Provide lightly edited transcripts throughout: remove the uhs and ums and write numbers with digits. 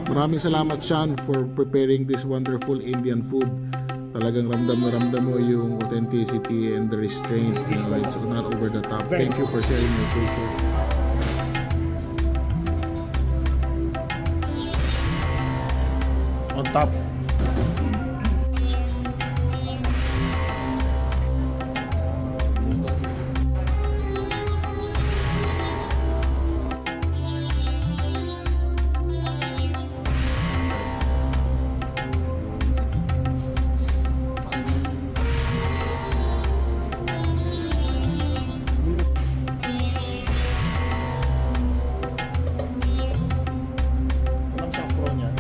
Maraming salamat, Sean, for preparing this wonderful Indian food. Talagang ramdam na ramdam mo yung authenticity and the restraint. You know, it's not over the top. Thank you for sharing your culture. On top. Walang saffron yan.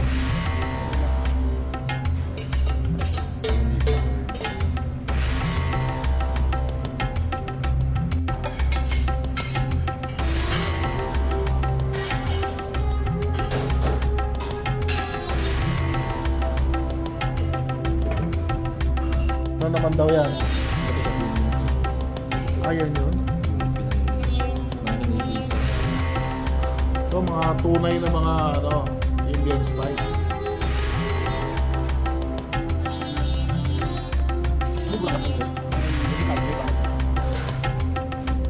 Ano naman daw yan? Ayan yun. Ito mga tunay na mga Indian spice.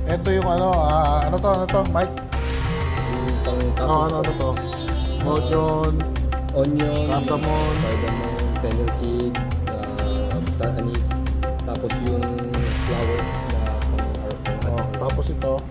Ito yung ano to, Mike? Ano to? Onion, cardamom, fennel seed, basta anise, tapos yung flour na tapos ito.